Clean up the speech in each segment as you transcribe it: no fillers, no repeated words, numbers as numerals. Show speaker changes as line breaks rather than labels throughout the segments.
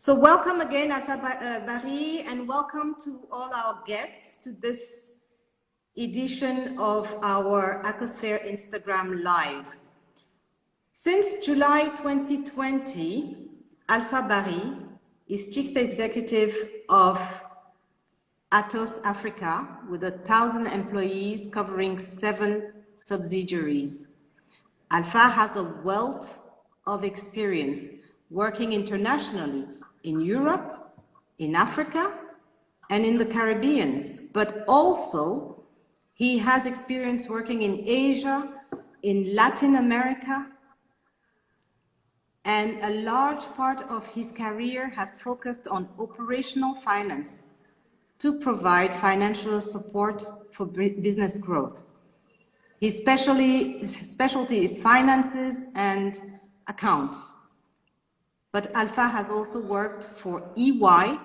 So welcome again, Alpha Barry, and welcome to all our guests to this edition of our Acosphere Instagram Live. Since July 2020, Alpha Barry is Chief Executive of Atos Africa with 1,000 employees covering 7 subsidiaries. Alpha has a wealth of experience working internationally in Europe, in Africa, and in the Caribbean, but also he has experience working in Asia, in Latin America, and a large part of his career has focused on operational finance to provide financial support for business growth. His specialty is finances and accounts. But Alpha has also worked for EY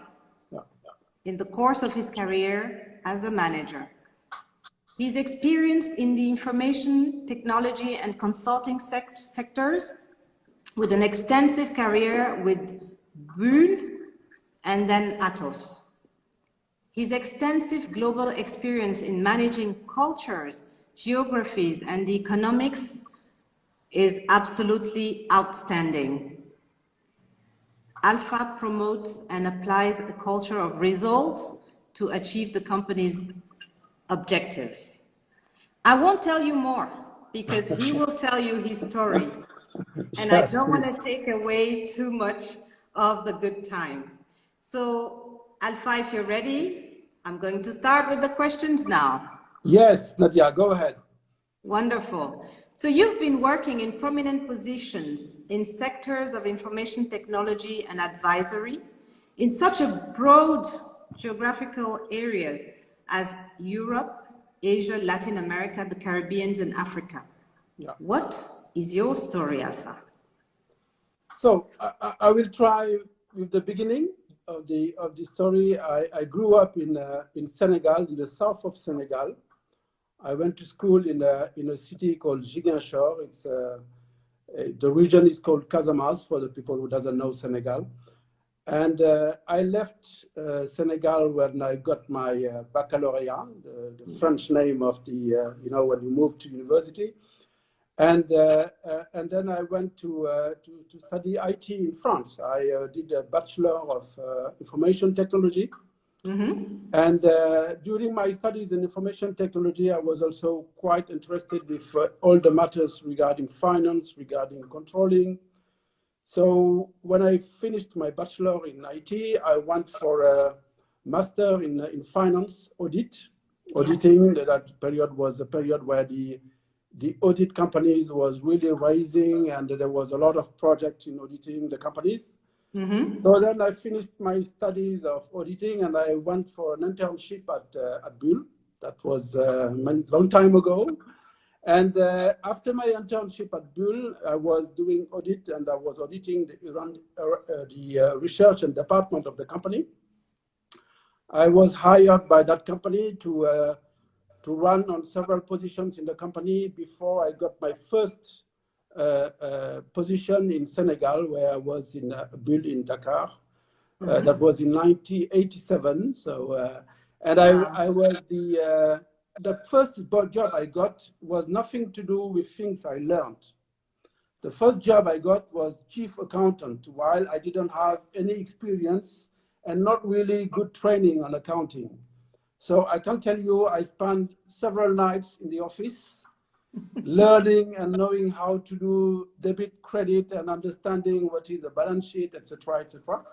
in the course of his career as a manager. He's experienced in the information technology and consulting sectors with an extensive career with Bull and then Atos. His extensive global experience in managing cultures, geographies, and the economics is absolutely outstanding. Alpha promotes and applies a culture of results to achieve the company's objectives. I won't tell you more because he will tell you his story. And I don't want to take away too much of the good time. So Alpha, if you're ready, I'm going to start with the questions now.
Yes, Nadia, go ahead.
Wonderful. So you've been working in prominent positions in sectors of information technology and advisory in such a broad geographical area as Europe, Asia, Latin America, the Caribbean, and Africa.
Yeah.
What is your story, Alpha?
So I will try with the beginning of the story. I grew up in Senegal, in the south of Senegal. I went to school in a city called Ziguinchor. It's the region is called Casamance for the people who doesn't know Senegal. And I left Senegal when I got my baccalaureate, the French name of the when you move to university. And then I went to study IT in France. I did a Bachelor of Information Technology. Mm-hmm. And during my studies in information technology, I was also quite interested with all the matters regarding finance, regarding controlling. So when I finished my bachelor in IT, I went for a master in finance auditing. That period was a period where the audit companies was really rising, and there was a lot of projects in auditing the companies. Mm-hmm. So then I finished my studies of auditing, and I went for an internship at Bull. That was a long time ago. And after my internship at Bull, I was doing audit, and I was auditing the research and department of the company. I was hired by that company to run on several positions in the company before I got my first position in Senegal, where I was in Bull in Dakar. Mm-hmm. That was in 1987. So, and I was the first job I got was nothing to do with things I learned. The first job I got was chief accountant, while I didn't have any experience and not really good training on accounting. So I can tell you, I spent several nights in the office learning and knowing how to do debit, credit, and understanding what is a balance sheet, etc., etc.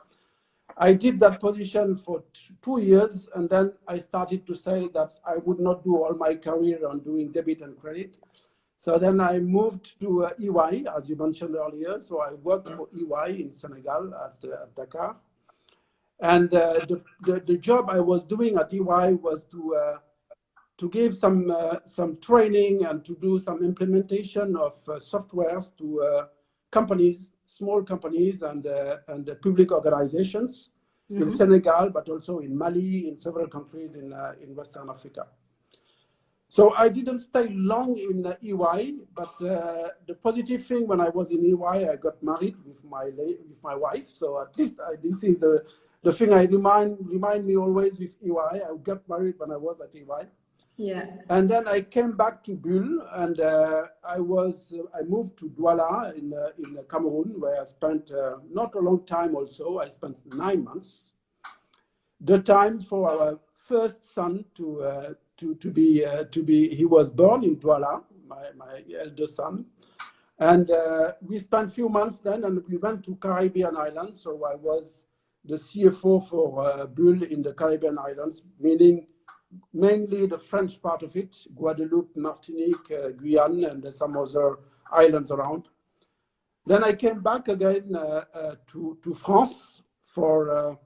I did that position for 2 years, and then I started to say that I would not do all my career on doing debit and credit. So then I moved to EY, as you mentioned earlier. So I worked for EY in Senegal at Dakar. And the job I was doing at EY was to give some training and to do some implementation of softwares to companies, small companies and public organizations. Mm-hmm. In Senegal, but also in Mali, in several countries in Western Africa. So I didn't stay long in EY, but the positive thing when I was in EY, I got married with my wife. So at least this is the thing I remind me always with EY. I got married when I was at EY.
Yeah.
And then I came back to Bulle, and I moved to Douala in Cameroon, where I spent not a long time. Also, I spent 9 months. The time for our first son to be. He was born in Douala, my eldest son, and we spent a few months then, and we went to Caribbean islands. So I was the CFO for Bulle in the Caribbean islands, meaning mainly the French part of it, Guadeloupe, Martinique, Guyane, and some other islands around. Then I came back again to France for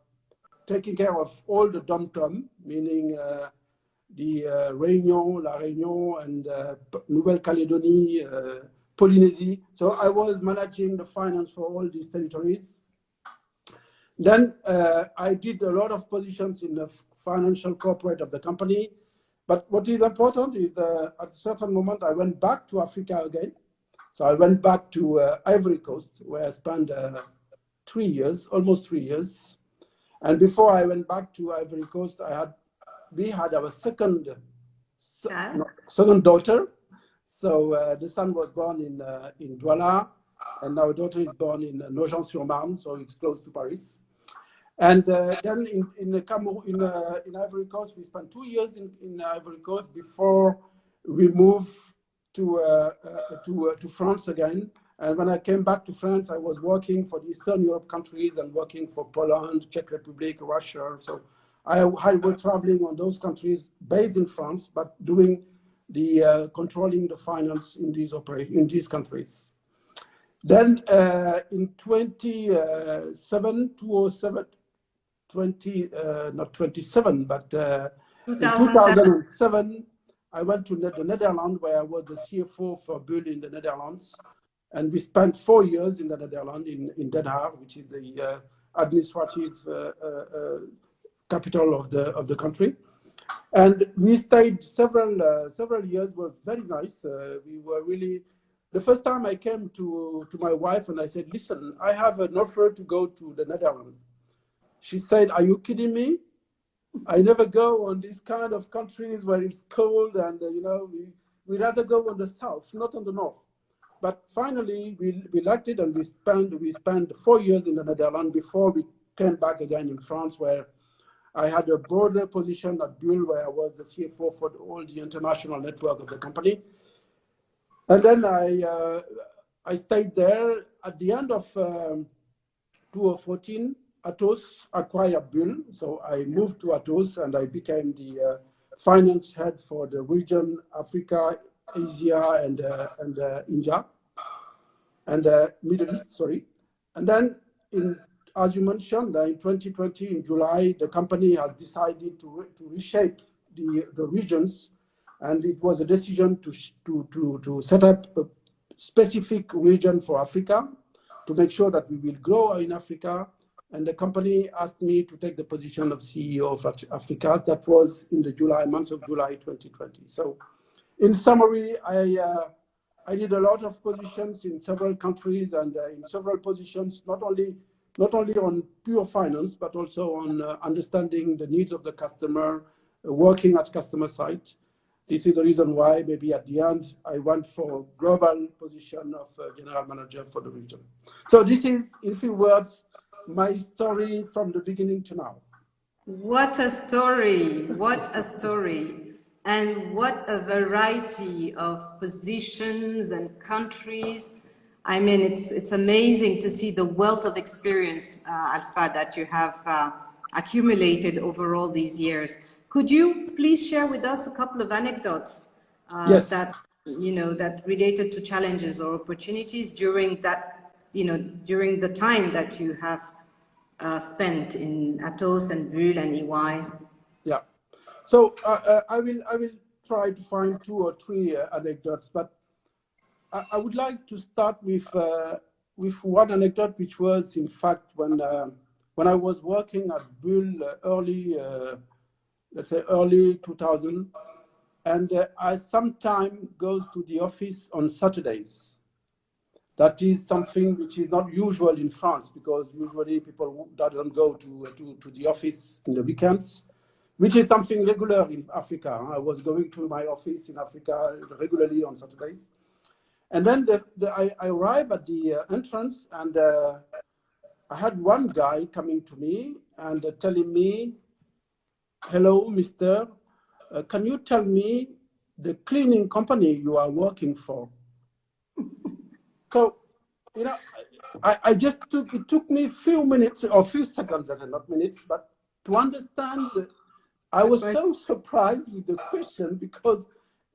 taking care of all the dom-tom, meaning the Réunion, La Réunion, and Nouvelle-Calédonie, Polynésie. So I was managing the finance for all these territories. Then I did a lot of positions in the financial corporate of the company. But what is important is at a certain moment, I went back to Africa again. So I went back to Ivory Coast, where I spent 3 years, almost 3 years. And before I went back to Ivory Coast, we had our second daughter. So the son was born in Douala, and our daughter is born in Nogent-sur-Marne, so it's close to Paris. And then in Ivory Coast, we spent 2 years in Ivory Coast before we moved to France again. And when I came back to France, I was working for the Eastern Europe countries and working for Poland, Czech Republic, Russia. So I was traveling on those countries based in France, but doing the controlling the finance in these countries. Then in 2007, I went to the Netherlands, where I was the CFO for Bulle in the Netherlands. And we spent 4 years in the Netherlands, in Den Haag, which is the administrative capital of the country. And we stayed several years. Were very nice. We were really. The first time I came to my wife and I said, "Listen, I have an offer to go to the Netherlands." She said, "Are you kidding me? I never go on these kind of countries where it's cold, and we'd rather go on the south, not on the north." But finally, we liked it, and we spent 4 years in the Netherlands before we came back again in France, where I had a broader position at Bulle, where I was the CFO for all the international network of the company. And then I stayed there. At the end of 2014, Atos acquired Bulle. So I moved to Atos, and I became the finance head for the region Africa, Asia, and India, and Middle East, sorry. And then, as you mentioned, in 2020, in July, the company has decided to reshape the regions, and it was a decision to set up a specific region for Africa to make sure that we will grow in Africa. And the company asked me to take the position of CEO of Africa. That was in the month of July 2020. So, in summary, I did a lot of positions in several countries, and in several positions, not only on pure finance, but also on understanding the needs of the customer, working at customer site. This is the reason why maybe at the end I went for global position of general manager for the region. So this is, in few words, my story from the beginning to now.
What a story! What a story! And what a variety of positions and countries. I mean, it's amazing to see the wealth of experience, Alpha, that you have accumulated over all these years. Could you please share with us a couple of anecdotes
Yes.
that related to challenges or opportunities during during the time that you have spent in Atos and Bulle and EY? Yeah.
So I will try to find 2 or 3 anecdotes, but I would like to start with one anecdote, which was in fact when I was working at Bulle early 2000. And I sometimes goes to the office on Saturdays. That is something which is not usual in France, because usually people don't go to the office in the weekends, which is something regular in Africa. I was going to my office in Africa regularly on Saturdays. And then I arrived at the entrance, and I had one guy coming to me and telling me, "Hello, mister, can you tell me the cleaning company you are working for?" So, you know, it took me a few minutes or a few seconds, not minutes, but to understand. I was so surprised with the question, because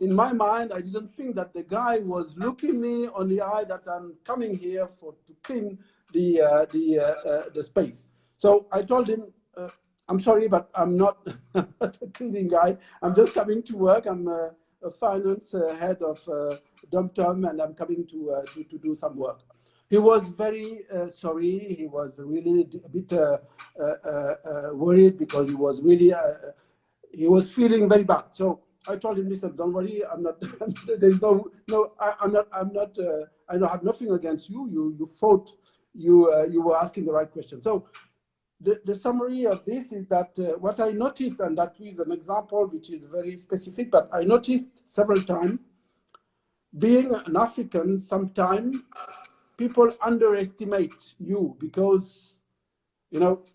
in my mind, I didn't think that the guy was looking me on the eye that I'm coming here to clean the space. So I told him, "I'm sorry, but I'm not a cleaning guy. I'm just coming to work. I'm a finance head of Dom-Tom, and I'm coming to do some work." He was very sorry. He was really a bit worried, because he was feeling very bad. So I told him, "Listen, don't worry. I'm not. There's I'm not. I have nothing against you. You thought you were asking the right question." So the summary of this is that what I noticed, and that is an example which is very specific, but I noticed several times, being an African, sometimes people underestimate you, because, you know,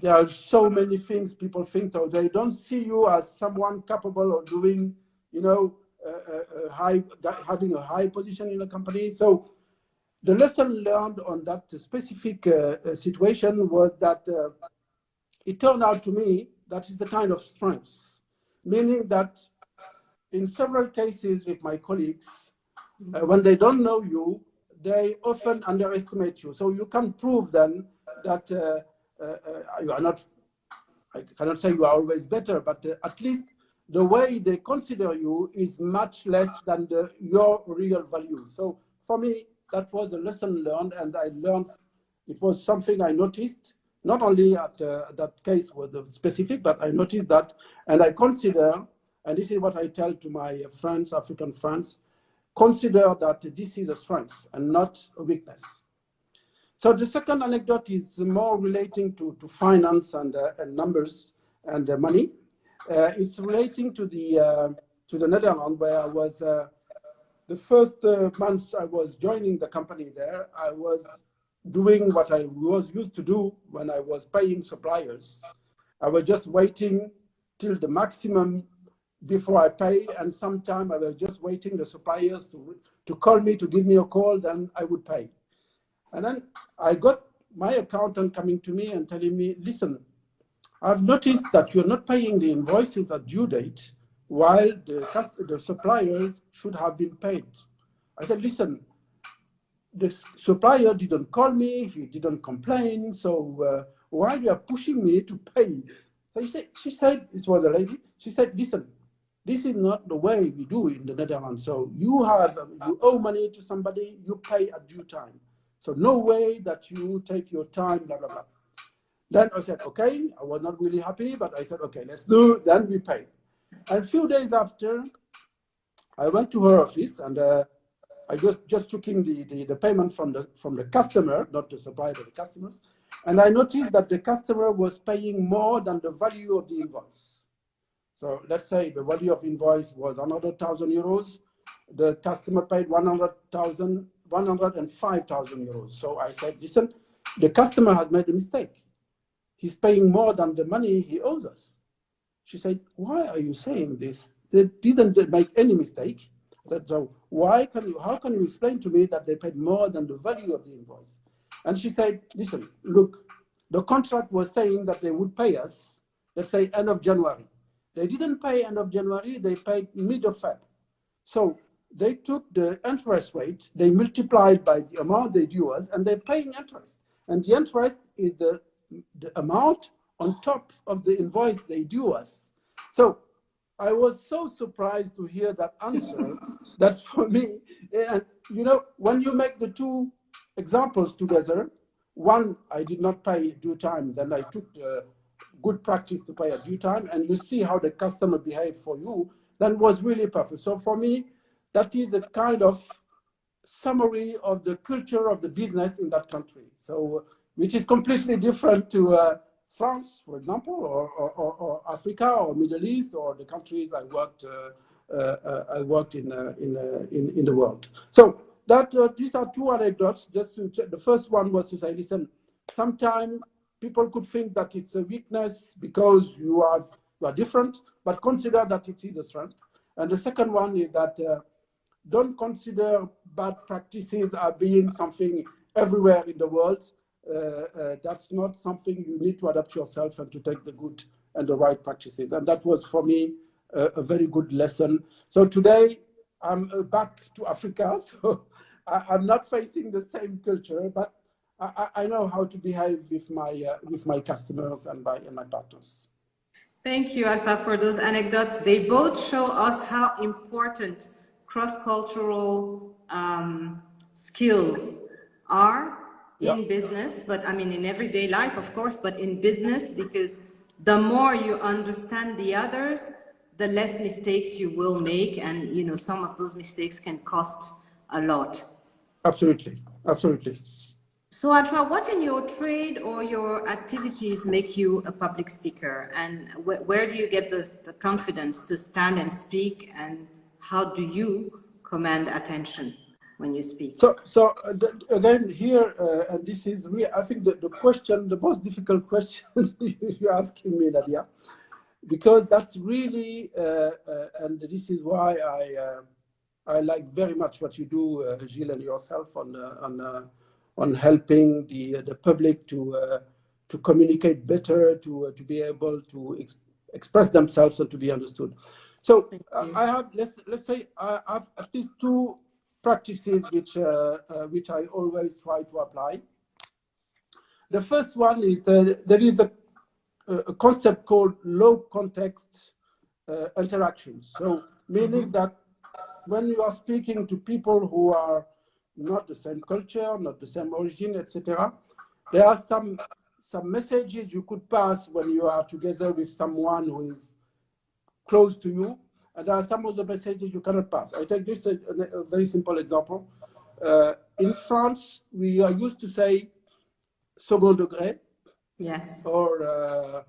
there are so many things people think, so they don't see you as someone capable of doing, you know, having a high position in a company. So the lesson learned on that specific situation was that it turned out to me that is a kind of strength, meaning that in several cases with my colleagues, when they don't know you, they often underestimate you. So you can prove then that you are not, I cannot say you are always better, but at least the way they consider you is much less than your real value. So for me, that was a lesson learned, and I learned, it was something I noticed, not only at that case was specific, but I noticed that, and I consider, and this is what I tell to my friends, African friends, consider that this is a strength and not a weakness. So the second anecdote is more relating to finance and numbers and money. It's relating to the Netherlands, where I was, the first months I was joining the company there, I was doing what I was used to do when I was paying suppliers. I was just waiting till the maximum before I pay, and sometimes I was just waiting the suppliers to call me, to give me a call, then I would pay. And then I got my accountant coming to me and telling me, "Listen, I've noticed that you're not paying the invoices at due date, while the supplier should have been paid." I said, "Listen, the supplier didn't call me, he didn't complain, so why you are pushing me to pay?" So she said, this was a lady, she said, "Listen, this is not the way we do it in the Netherlands. So you owe money to somebody, you pay at due time. So no way that you take your time, blah, blah, blah." Then I said, okay, I was not really happy, but I said, okay, let's do it. Then we paid. And a few days after, I went to her office, and I just took in the payment from the customer, not the supplier, but the customers. And I noticed that the customer was paying more than the value of the invoice. So let's say the value of invoice was 100,000 euros. The customer paid 105,000 euros. So I said, "Listen, the customer has made a mistake. He's paying more than the money he owes us." She said, "Why are you saying this? They didn't make any mistake." I said, "So how can you explain to me that they paid more than the value of the invoice?" And she said, "Listen, look, the contract was saying that they would pay us, let's say end of January. They didn't pay end of January, they paid mid of Feb. So they took the interest rate, they multiplied by the amount they due us, and they're paying interest. And the interest is the amount on top of the invoice they due us." So I was so surprised to hear that answer. That's for me. And you know, when you make the two examples together, one, I did not pay due time, then I took the good practice to pay at due time, and you see how the customer behaved for you, That was really perfect. So for me, that is a kind of summary of the culture of the business in that country. So, which is completely different to France, for example, or Africa, or Middle East, or the countries I worked in the world. So that these are two anecdotes. Just to check. The first one was to say, listen, sometimes people could think that it's a weakness because you are different, but consider that it is a strength. And the second one is that don't consider bad practices as being something everywhere in the world. That's not something you need to adapt yourself and to take the good and the right practices. And that was for me a very good lesson. So today I'm back to Africa, so I'm not facing the same culture, but I know how to behave with my customers and my partners.
Thank you, Alpha, for those anecdotes. They both show us how important cross-cultural skills are in business, but I mean in everyday life, of course, but in business, because the more you understand the others, the less mistakes you will make, and you know some of those mistakes can cost a lot.
Absolutely, absolutely.
So Alpha, what in your trade or your activities make you a public speaker, and where do you get the confidence to stand and speak, and how do you command attention when you speak?
So again here, and this is really, I think the question, the most difficult question you're asking me, Nadia, because that's really, and this is why I like very much what you do, Gilles, and yourself on helping the public to communicate better, to be able to express themselves and to be understood. So I have, let's say I have at least two practices which I always try to apply. The first one is there is a concept called low context interactions. So meaning that when you are speaking to people who are not the same culture, not the same origin, etc., there are some messages you could pass when you are together with someone who is close to you, and there are some of the messages you cannot pass. I take just a very simple example. In France, we are used to say second degré,
yes,
or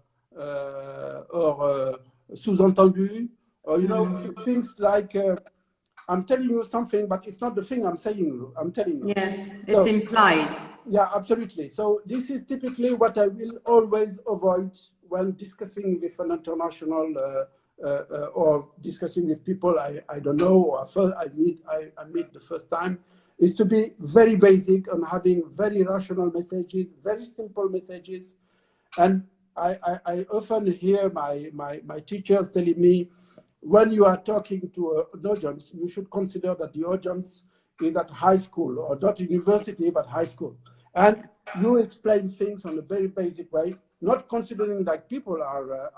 sous-entendu, or you know, things like I'm telling you something, but it's not the thing I'm saying you. I'm telling you.
Yes, it's so, implied.
Yeah, absolutely. So this is typically what I will always avoid when discussing with an international or discussing with people I don't know, or I meet the first time, is to be very basic and having very rational messages, very simple messages. And I often hear my teachers telling me, when you are talking to an audience, you should consider that the audience is at high school, or not university, but high school. And you explain things in a very basic way, not considering that people are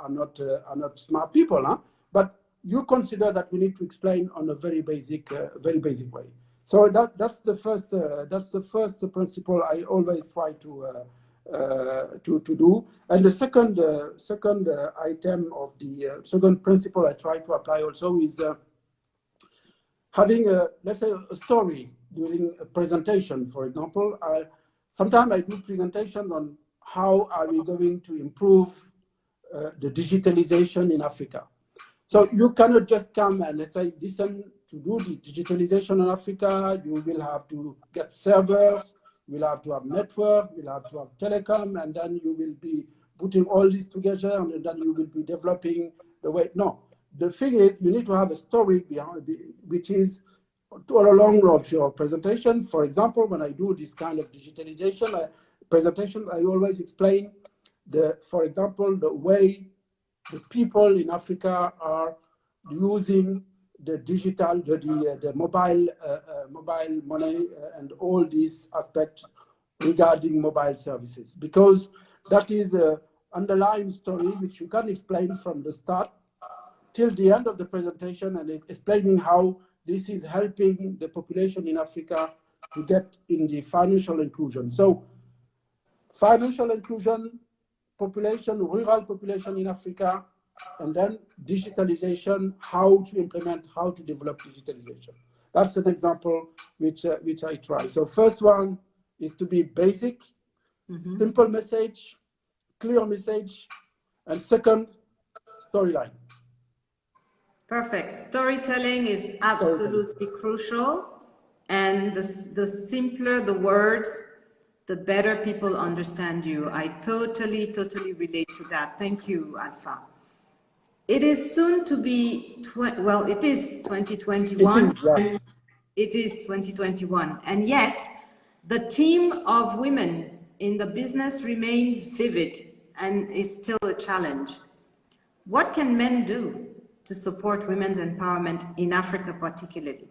not smart people, huh? But you consider that we need to explain on a very basic way. So that's the first principle I always try to do. And the second item of the second principle I try to apply also is having let's say a story during a presentation. For example, sometimes I do presentation on how are we going to improve the digitalization in Africa. So you cannot just come and let's say listen, to do the digitalization in Africa, you will have to get servers, you'll have to have network, you'll have to have telecom, and then you will be putting all this together, and then you will be developing the way. No, the thing is, you need to have a story behind which is all along of your presentation. For example, when I do this kind of digitalization presentation, I always explain for example, the way the people in Africa are using the digital, the mobile money, and all these aspects regarding mobile services, because that is an underlying story which you can explain from the start till the end of the presentation, and explaining how this is helping the population in Africa to get in the financial inclusion. So financial inclusion, rural population in Africa, and then digitalization, how to implement, how to develop digitalization. That's an example which I try. So first one is to be basic, simple message, clear message, and second, storyline.
Perfect. Storytelling is absolutely crucial. And the simpler the words, the better people understand you. I totally relate to that. Thank you, Alpha. It is soon to be, well, it is 2021.
It is, yes.
It is 2021. And yet, the theme of women in the business remains vivid and is still a challenge. What can men do to support women's empowerment in Africa particularly?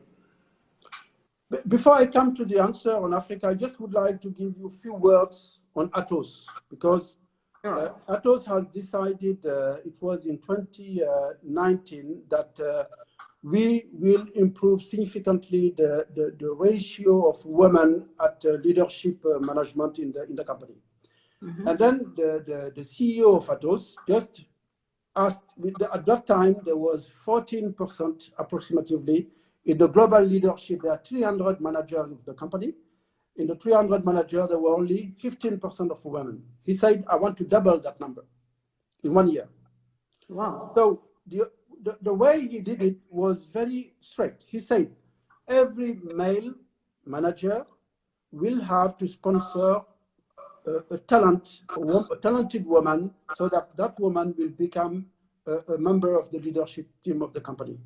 Before I come to the answer on Africa, I just would like to give you a few words on Atos, because Atos has decided, it was in 2019, that we will improve significantly the ratio of women at leadership management in the company. And then the CEO of Atos just asked, at that time, there was 14% approximately in the global leadership. There are 300 managers of the company. In the 300 managers, there were only 15% of women. He said, I want to double that number in 1 year.
Wow.
So the way he did it was very straight. He said, every male manager will have to sponsor a talented woman, so that woman will become a member of the leadership team of the company.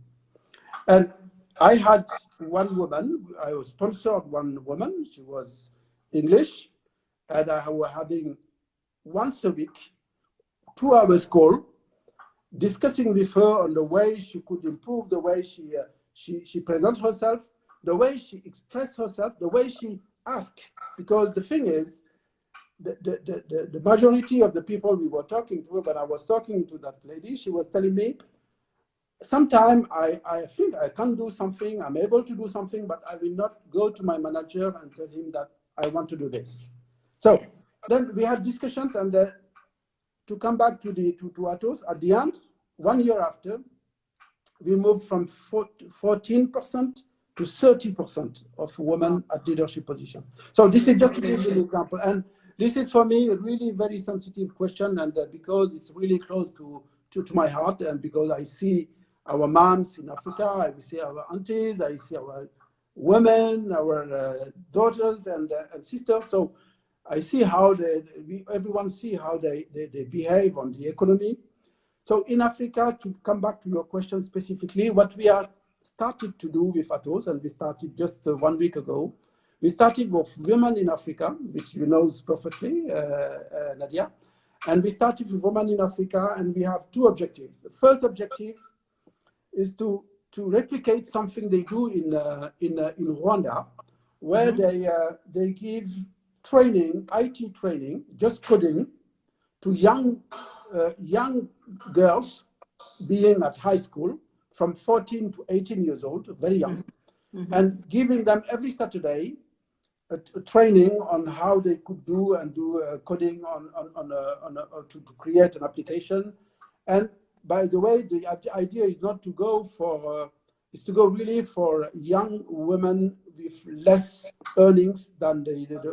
And I had one woman, I was sponsored one woman, she was English, and I was having once a week, 2 hours call, discussing with her on the way she could improve, the way she presents herself, the way she expresses herself, the way she asks. Because the thing is, the majority of the people we were talking to, when I was talking to that lady, she was telling me, sometimes I think I can do something, I'm able to do something, but I will not go to my manager and tell him that I want to do this. So then we had discussions, and to come back to Atos, at the end, 1 year after, we moved from 14% to 30% of women at leadership position. So this is just to give you an example. And this is for me a really very sensitive question, and because it's really close to my heart, and because I see our moms in Africa, I see our aunties, I see our women, our daughters and sisters. So I see how everyone see how they behave on the economy. So in Africa, to come back to your question specifically, what we are started to do with Atos, and we started just 1 week ago, we started with women in Africa, which you know perfectly, Nadia. And we started with women in Africa, and we have 2 objectives. The first objective is to replicate something they do in Rwanda, where they give training, IT training, just coding, to young girls being at high school from 14 to 18 years old, very young, and giving them every Saturday a training on how they could do coding to create an application. And by the way, the idea is not to go for, is to go really for young women with less earnings than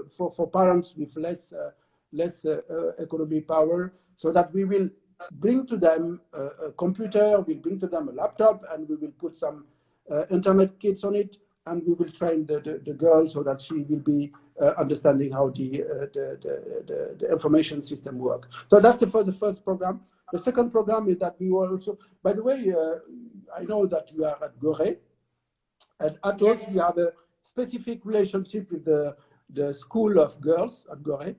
for parents with less economic power, so that we will bring to them a computer, we'll bring to them a laptop, and we will put some internet kits on it, and we will train the girl so that she will be understanding how the information system work. So that's for the first program. The second program is that we will also, by the way, I know that you are at Gorée. At Atos, we have a specific relationship with the School of Girls at Gorée.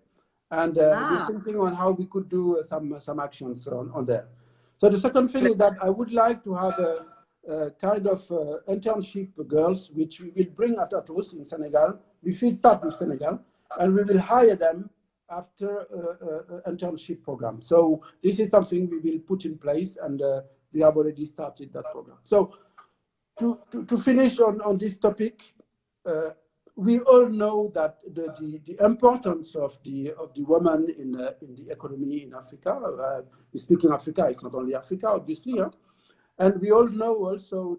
And we're thinking on how we could do some actions on there. So the second thing is that I would like to have a kind of internship girls, which we will bring at Atos in Senegal. We will start with Senegal, and we will hire them after an internship program. So this is something we will put in place, and we have already started that program. So to finish on this topic, we all know that the importance of the woman in the economy in Africa. We speak in Africa, it's not only Africa, obviously, huh? And we all know also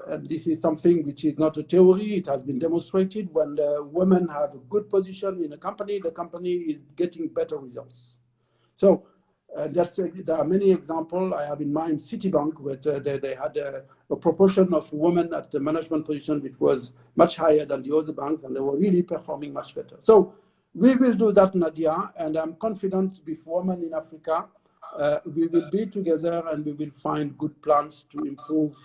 and this is something which is not a theory, it has been demonstrated. When the women have a good position in a company, the company is getting better results. So there are many examples. I have in mind Citibank, where they had a proportion of women at the management position which was much higher than the other banks, and they were really performing much better. So we will do that, Nadia, and I'm confident with women in Africa, we will be together and we will find good plans to improve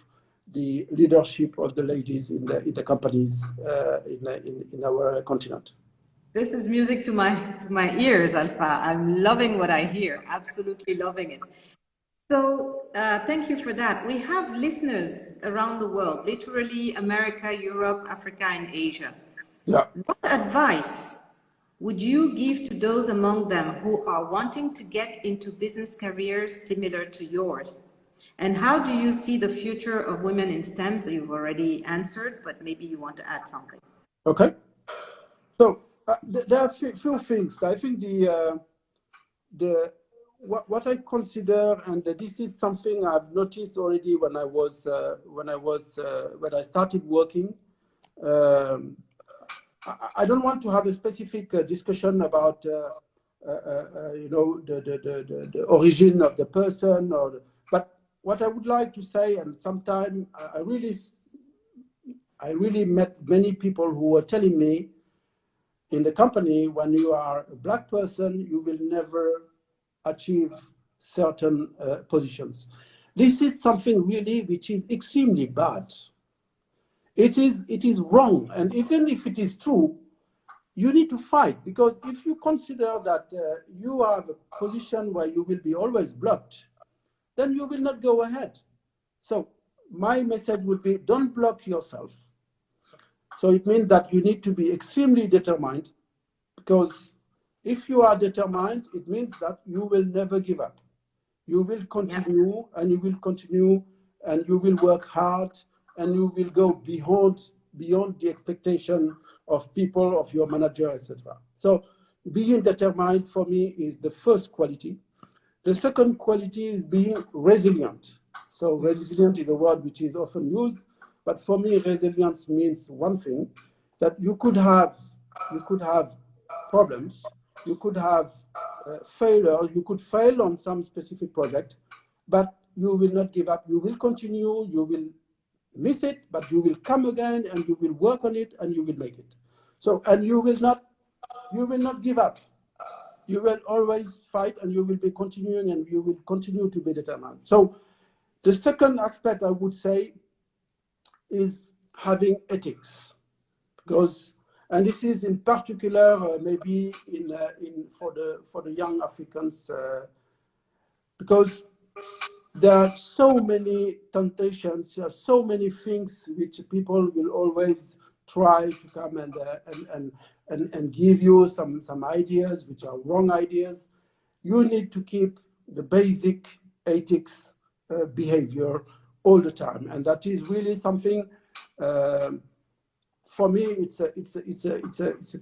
the leadership of the ladies in the companies in our continent.
This is music to my ears, Alpha. I'm loving what I hear. Absolutely loving it. So thank you for that. We have listeners around the world, literally America, Europe, Africa, and Asia.
Yeah.
What advice would you give to those among them who are wanting to get into business careers similar to yours? And how do you see the future of women in STEM? That you've already answered, but maybe you want to add something.
Okay. So there are few things. I think what I consider, and this is something I've noticed already when I started working. I don't want to have a specific discussion about the origin of the person, but what I would like to say, and sometimes I really met many people who were telling me, in the company, when you are a Black person, you will never achieve certain positions. This is something really which is extremely bad. It is wrong, and even if it is true, you need to fight, because if you consider that you have a position where you will be always blocked, then you will not go ahead. So my message would be, don't block yourself. So it means that you need to be extremely determined, because if you are determined, it means that you will never give up. You will continue, and you will continue, and you will work hard, and you will go beyond the expectation of people, of your manager, etc. So being determined for me is the first quality. The second quality is being resilient. So resilient is a word which is often used, but for me, resilience means one thing, that you could have problems, you could have failure, you could fail on some specific project, but you will not give up. You will continue, you will miss it, but you will come again, and you will work on it, and you will make it. So, and you will not give up. You will always fight, and you will be continuing, and you will continue to be determined. So the second aspect I would say is having ethics, because, and this is in particular maybe for the young Africans, because there are so many temptations, there are so many things which people will always try to come and give you some ideas which are wrong ideas. You need to keep the basic ethics behavior all the time, and that is really something. For me, it's a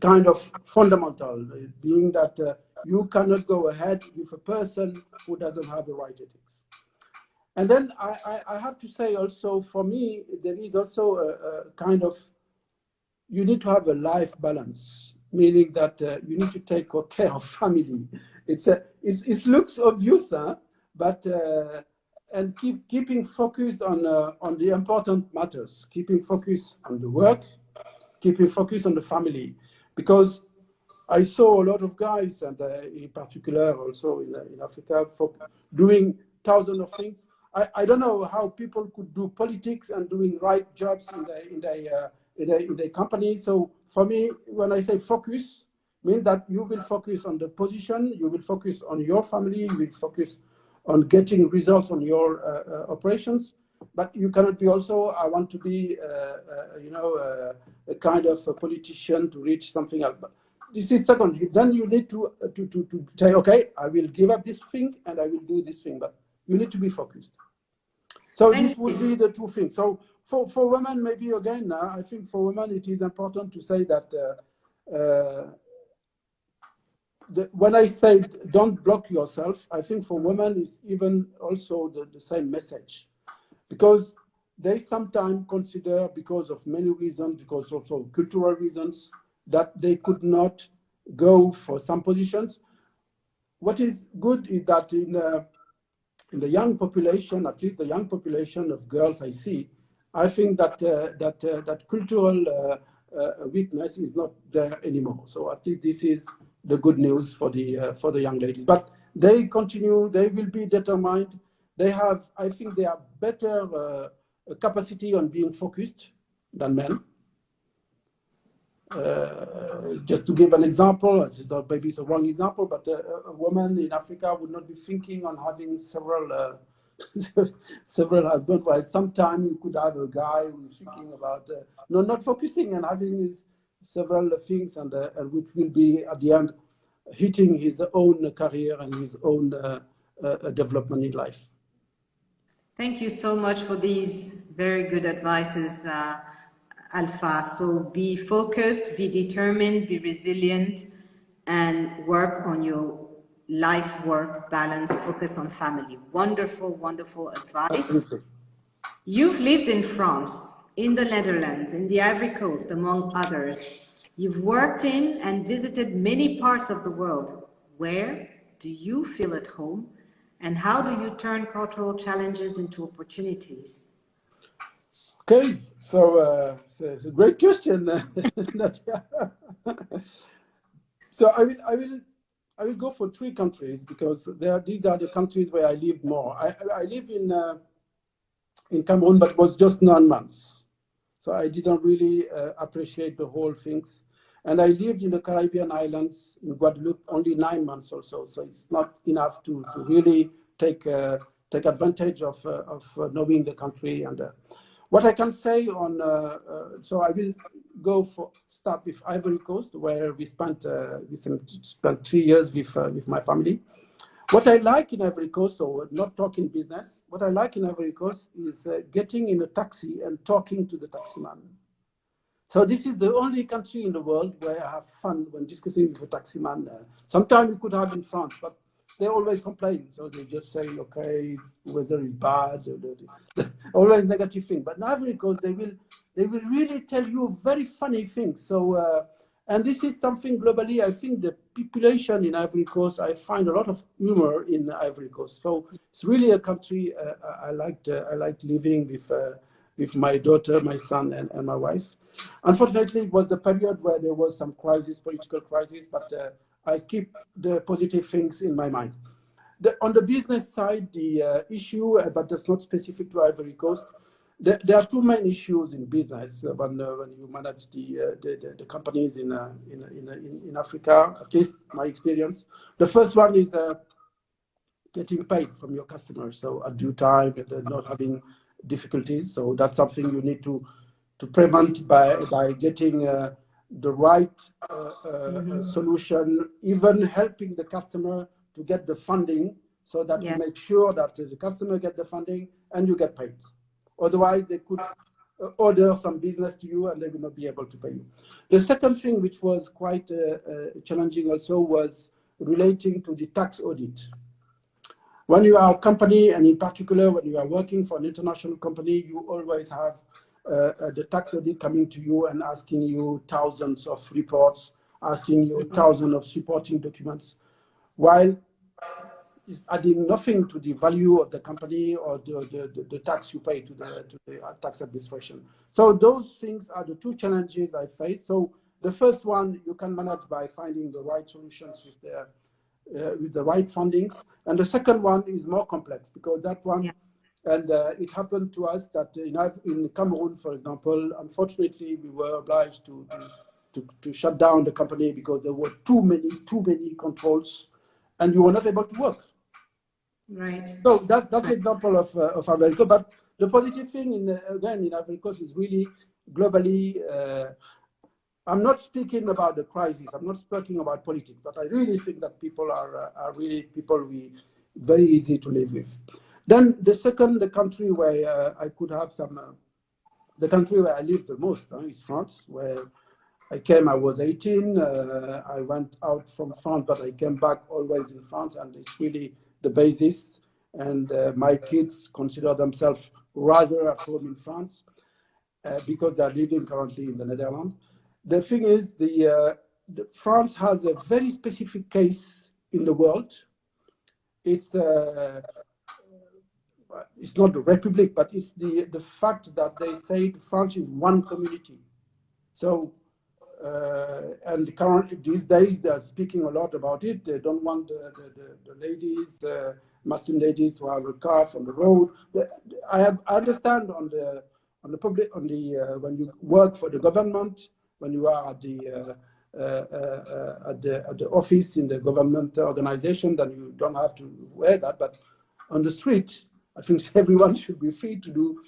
kind of fundamental, being that you cannot go ahead with a person who doesn't have the right ethics. And then I have to say also, for me, there is also a kind of, you need to have a life balance, meaning that you need to take care of family. It looks obvious, huh? But and keeping focused on the important matters, keeping focused on the work, keeping focused on the family, because I saw a lot of guys, and in particular also in Africa, doing thousands of things. I don't know how people could do politics and doing right jobs in the company. So for me, when I say focus, means that you will focus on the position, you will focus on your family, you will focus on getting results on your operations. But you cannot be also, I want to be, a kind of a politician to reach something else. But this is second. Then you need to say, okay, I will give up this thing and I will do this thing. But you need to be focused. So this would be the two things. So for women, maybe again, I think for women it is important to say that when I say don't block yourself, I think for women it's even also the same message, because they sometimes consider, because of many reasons, because also cultural reasons, that they could not go for some positions. What is good is that in the young population, at least the young population of girls I see, I think that that cultural weakness is not there anymore. So at least this is the good news for the young ladies. But they continue; they will be determined. They have, I think, they have better capacity on being focused than men. Just to give an example, it's not maybe it's a wrong example, but a woman in Africa would not be thinking on having several several husbands. While sometimes you could have a guy who's thinking about not focusing and having his several things, and which will be at the end hitting his own career and his own development in life.
Thank you so much for these very good advices, Alpha. So be focused, be determined, be resilient, and work on your life-work balance, focus on family. Wonderful, wonderful advice.
Absolutely.
You've lived in France, in the Netherlands, in the Ivory Coast, among others. You've worked in and visited many parts of the world. Where do you feel at home? And how do you turn cultural challenges into opportunities?
Okay, so it's a great question. So I will go for 3 countries, because these are the countries where I lived more. I live in Cameroon, but it was just 9 months, so I didn't really appreciate the whole things. And I lived in the Caribbean islands, in Guadeloupe, only 9 months or so. So it's not enough to really take advantage of knowing the country. And what I can say on, so I will start with Ivory Coast, where we spent 3 years with my family. What I like in Ivory Coast, so not talking business, what I like in Ivory Coast is getting in a taxi and talking to the taximan. So this is the only country in the world where I have fun when discussing with a taximan. Sometimes you could have in France, but they always complain. So they just say, okay, weather is bad, always negative thing. But in Ivory Coast, they will really tell you very funny things. So, and this is something globally, I think the population in Ivory Coast, I find a lot of humor in Ivory Coast. So it's really a country I liked living with my daughter, my son, and my wife. Unfortunately, it was the period where there was some crisis, political crisis, but I keep the positive things in my mind. On the business side, the issue, but that's not specific to Ivory Coast, there are 2 main issues in business when you manage the companies in Africa, at least my experience. The first one is getting paid from your customers, so at due time and not having difficulties. So that's something you need to prevent by getting the right solution, even helping the customer to get the funding, so that you make sure that the customer get the funding and you get paid. Otherwise, they could order some business to you and they will not be able to pay you. The second thing, which was quite challenging also, was relating to the tax audit. When you are a company, and in particular when you are working for an international company, you always have the tax audit coming to you and asking you thousands of reports, asking you thousands of supporting documents, while it's adding nothing to the value of the company or the tax you pay to the tax administration. So those things are the 2 challenges I face. So the first one you can manage by finding the right solutions with the right fundings, and the second one is more complex, because that one, and it happened to us that in Cameroon, for example, unfortunately, we were obliged to shut down the company because there were too many controls, and you were not able to work.
Right.
So that's an example of Ivory Coast. But the positive thing in Ivory Coast is really globally. I'm not speaking about the crisis. I'm not speaking about politics. But I really think that people are really people very easy to live with. Then the second, the country where I could have some, the country where I lived the most is France, where I came, I was 18. I went out from France, but I came back always in France, and it's really the basis. And my kids consider themselves rather at home in France because they're living currently in the Netherlands. The thing is, France has a very specific case in the world. It's not the Republic, but it's the fact that they say France is one community. So, and currently these days they're speaking a lot about it. They don't want the ladies, Muslim ladies, to have a car on the road. I understand on the public, when you work for the government, when you are at the office in the government organization, then you don't have to wear that. But on the street, I think everyone should be free to do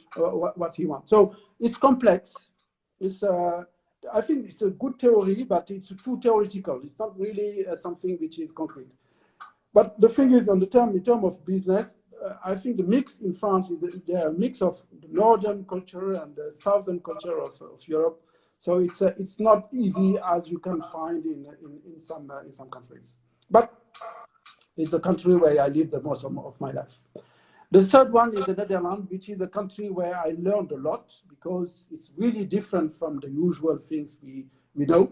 what he wants. So it's complex. It's I think it's a good theory, but it's too theoretical. It's not really something which is concrete. But the thing is, in terms of business, I think the mix in France is there a mix of the northern culture and the southern culture of Europe. So it's not easy as you can find in some countries. But it's the country where I live the most of my life. The third one is the Netherlands, which is a country where I learned a lot because it's really different from the usual things we know,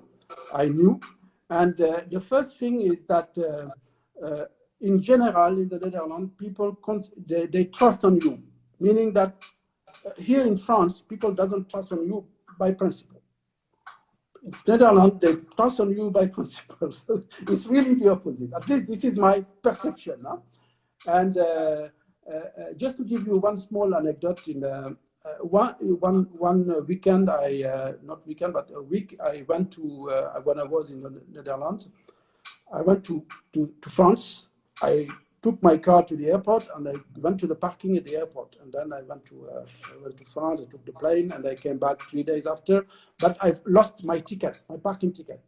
I knew. And the first thing is that in general, in the Netherlands, people, they trust on you, meaning that here in France, people doesn't trust on you by principle. In Netherlands, they trust on you by principle. So it's really the opposite. At least this is my perception. Huh? And just to give you one small anecdote, in one weekend, not weekend, but a week, I went to, when I was in the Netherlands, I went to France. I took my car to the airport and I went to the parking at the airport. And then I went to France, I took the plane and I came back 3 days after, but I've lost my ticket, my parking ticket.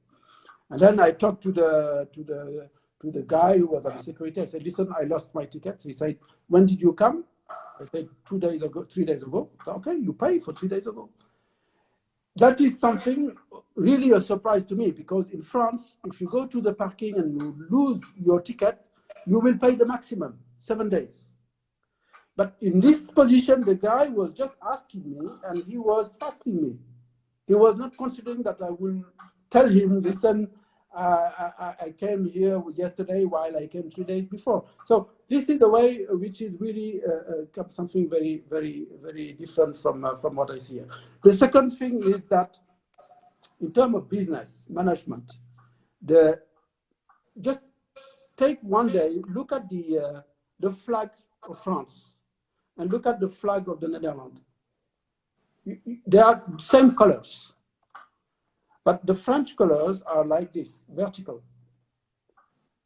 And then I talked to the guy who was at the security. I said, listen, I lost my ticket. He said, when did you come? I said, 2 days ago, 3 days ago. Okay, you pay for 3 days ago. That is something really a surprise to me, because in France, if you go to the parking and you lose your ticket, you will pay the maximum, 7 days. But in this position, the guy was just asking me and he was trusting me. He was not considering that I will tell him, listen, I came here yesterday while I came 3 days before. So this is the way which is really something very, very, very different from what I see here. The second thing is that in terms of business management, just take one day, look at the flag of France and look at the flag of the Netherlands. They are same colors. But the French colors are like this, vertical.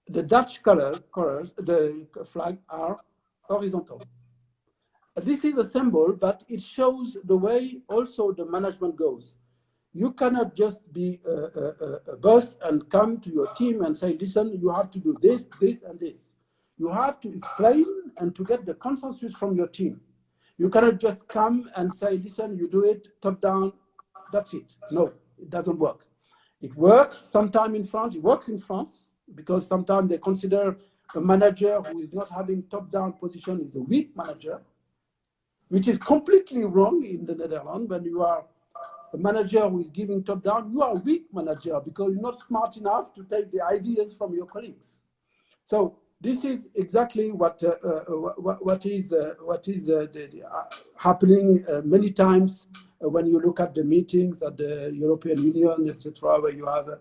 The Dutch colors, the flag, are horizontal. This is a symbol, but it shows the way also the management goes. You cannot just be a boss and come to your team and say, listen, you have to do this, this, and this. You have to explain and to get the consensus from your team. You cannot just come and say, listen, you do it top down, that's it. No, it doesn't work. It works sometimes in France. It works in France because sometimes they consider a manager who is not having top-down position is a weak manager, which is completely wrong in the Netherlands. When you are a manager who is giving top-down, you are a weak manager because you're not smart enough to take the ideas from your colleagues. So this is exactly what is happening many times when you look at the meetings at the European Union, etc., where you have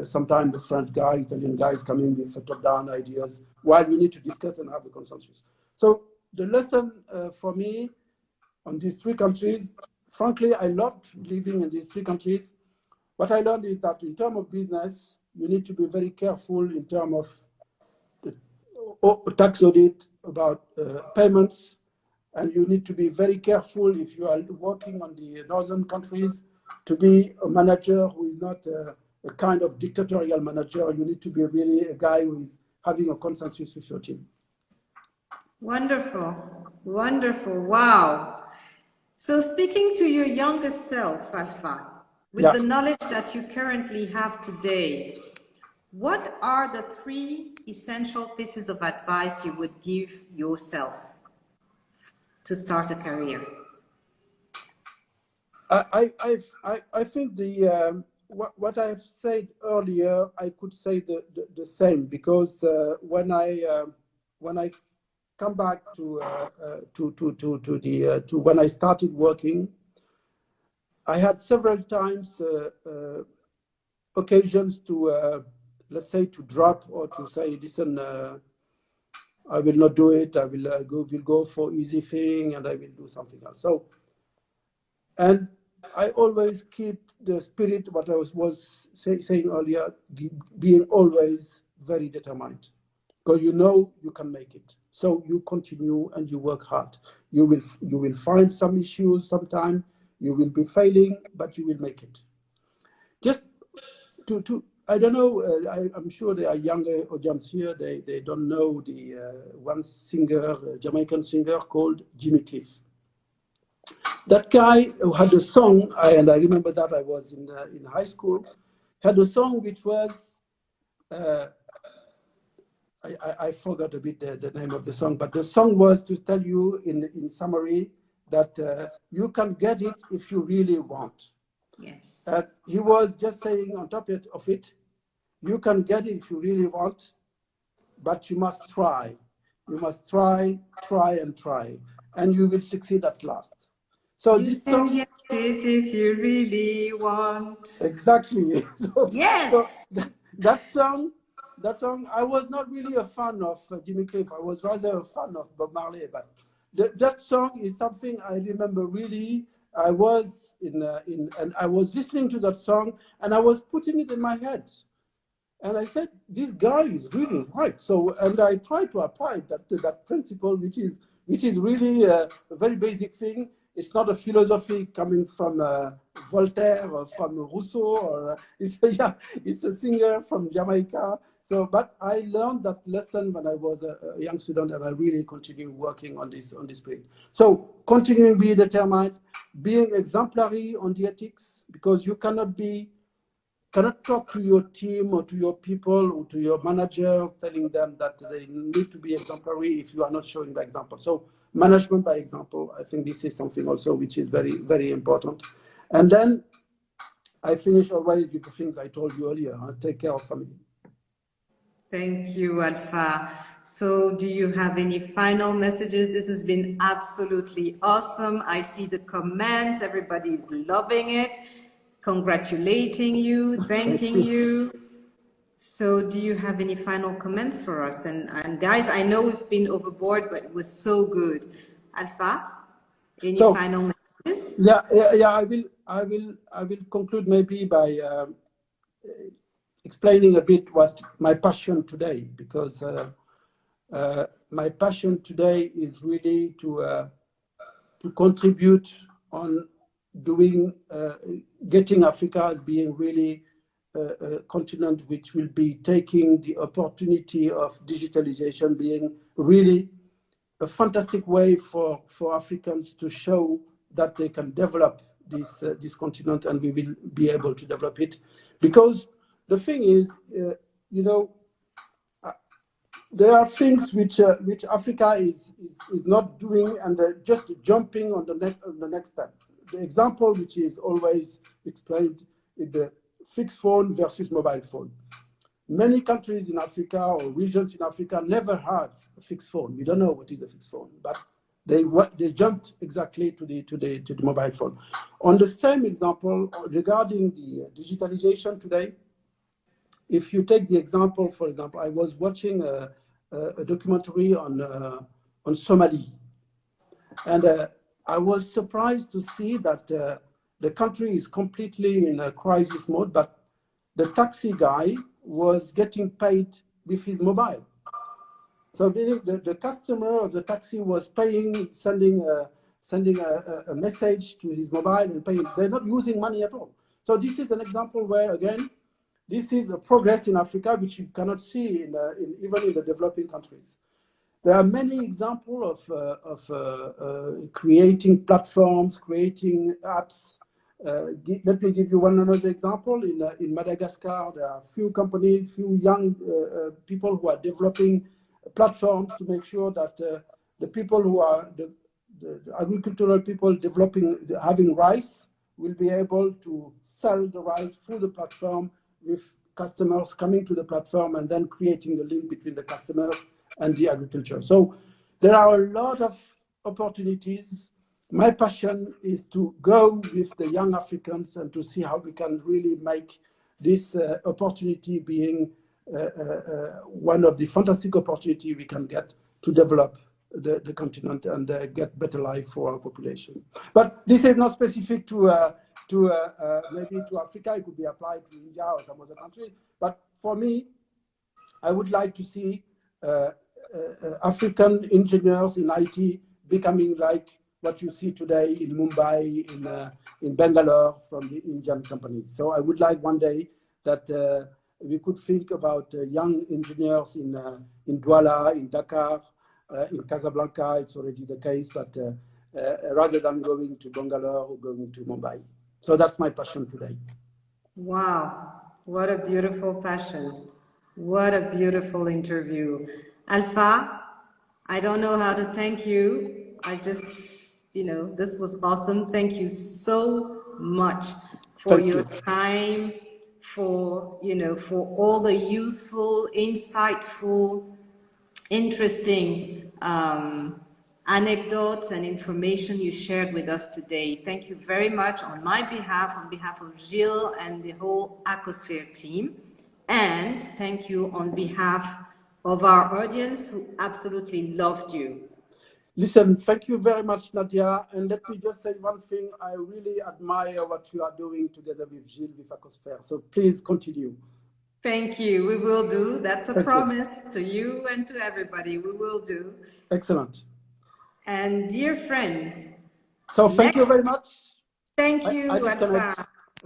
sometimes the French guy, Italian guys coming with top-down ideas, while we need to discuss and have a consensus. So the lesson for me on these three countries, frankly, I loved living in these three countries. What I learned is that in terms of business, you need to be very careful in terms of the tax audit, about payments, and you need to be very careful if you are working on the northern countries to be a manager who is not a kind of dictatorial manager. You need to be really a guy who is having a consensus with your team.
Wonderful, wonderful, wow. So speaking to your youngest self, Alpha, with
Yeah.
the knowledge that you currently have today, what are the 3 essential pieces of advice you would give yourself to start a career?
I think what I've said earlier, I could say the same, because when I come back to when I started working, I had several times occasions to let's say to drop or to say, listen, I will not do it. I will go for easy thing and I will do something else. So, and I always keep the spirit, what I was saying earlier, being always very determined, because you know you can make it. So you continue and you work hard. You will find some issues sometime. You will be failing, but you will make it. Just to I don't know. I'm sure there are younger audience here. They don't know the one singer, Jamaican singer called Jimmy Cliff. That guy who had a song, and I remember that I was in high school, had a song which was, uh, I forgot a bit the name of the song, but the song was to tell you in summary that you can get it if you really want.
Yes.
He was just saying on top of it, you can get it if you really want, but you must try. You must try, and try, and you will succeed at last. So
You
this
can
song,
get it if you really want.
exactly. So
Yes.
that song, I was not really a fan of Jimmy Cliff. I was rather a fan of Bob Marley. But that song is something I remember really. I was and I was listening to that song, and I was putting it in my head. And I said, this guy is really right. So, and I tried to apply that principle, which is really a very basic thing. It's not a philosophy coming from Voltaire or from Rousseau, or it's a singer from Jamaica. So, but I learned that lesson when I was a young student, and I really continue working on this thing. So, continuing being determined, being exemplary on the ethics, because you cannot talk to your team or to your people or to your manager telling them that they need to be exemplary if you are not showing by example. So management by example, I think this is something also which is very, very important. And then I finish always with the things I told you earlier. Take care of family.
Thank you, Alpha. So do you have any final messages? This has been absolutely awesome. I see the comments. Everybody is loving it, congratulating you,
Thank
thanking
you.
you. So do you have any final comments for us? And guys, I know we've been overboard, but it was so good. Alpha, any
So
final messages?
yeah. I will conclude maybe by explaining a bit what my passion today, because my passion today is really to contribute on doing getting Africa as being really a continent which will be taking the opportunity of digitalization, being really a fantastic way for Africans to show that they can develop this continent, and we will be able to develop it. Because the thing is, you know, there are things which Africa is not doing, and they're just jumping on the next step. The example which is always explained is the fixed phone versus mobile phone. Many countries in Africa or regions in Africa never had a fixed phone. We don't know what is a fixed phone, but they jumped exactly to the mobile phone. On the same example regarding the digitalization today, if you take the example, for example, I was watching a documentary on Somali, and I was surprised to see that the country is completely in a crisis mode, but the taxi guy was getting paid with his mobile. So the customer of the taxi was paying, sending a message to his mobile and paying. They're not using money at all. So this is an example where, again, this is a progress in Africa which you cannot see even in the developing countries. there are many examples of creating platforms, creating apps. Let me give you another example. In Madagascar, there are few companies, few young people who are developing platforms to make sure that the people who are the agricultural people having rice will be able to sell the rice through the platform with customers coming to the platform and then creating the link between the customers and the agriculture. So there are a lot of opportunities. My passion is to go with the young Africans and to see how we can really make this opportunity being one of the fantastic opportunities we can get to develop the continent and get better life for our population. But this is not specific to maybe to Africa. It could be applied to India or some other country. But for me, I would like to see African engineers in IT becoming like what you see today in Mumbai, in Bangalore from the Indian companies. So I would like one day that we could think about young engineers in Douala, in Dakar, in Casablanca. It's already the case, but rather than going to Bangalore or going to Mumbai. So that's my passion today.
Wow, what a beautiful passion. What a beautiful interview. Alpha, I don't know how to thank you. I just, this was awesome. Thank you so much for your time, for, for all the useful, insightful, interesting anecdotes and information you shared with us today. Thank you very much on my behalf, on behalf of Gilles and the whole Acosphere team. And thank you on behalf of our audience who absolutely loved you.
Listen, thank you very much, Nadia. And let me just say one thing. I really admire what you are doing together with Gilles, with Acosphere. So please continue.
Thank you. We will do. That's a promise to you and to everybody. We will do.
Excellent.
And dear friends.
So thank you very much.
Thank you.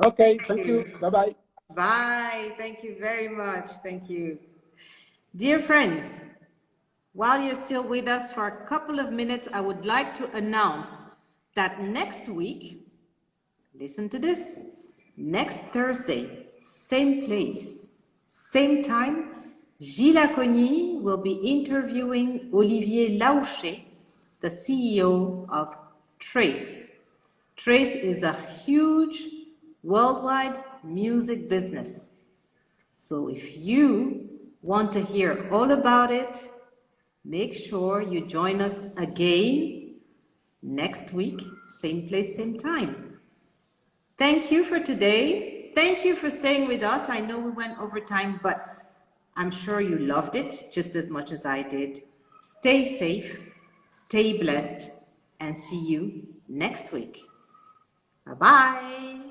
Okay, thank you. Bye-bye.
Bye. Thank you very much. Thank you. Dear friends, while you're still with us for a couple of minutes, I would like to announce that next week, listen to this, next Thursday, same place, same time, Gilles Acogny will be interviewing Olivier Laouché, the CEO of Trace. Trace is a huge worldwide music business. So if you want to hear all about it, make sure you join us again next week, same place, same time. Thank you for today. Thank you for staying with us. I know we went over time, but I'm sure you loved it just as much as I did. Stay safe, stay blessed, and see you next week. Bye-bye.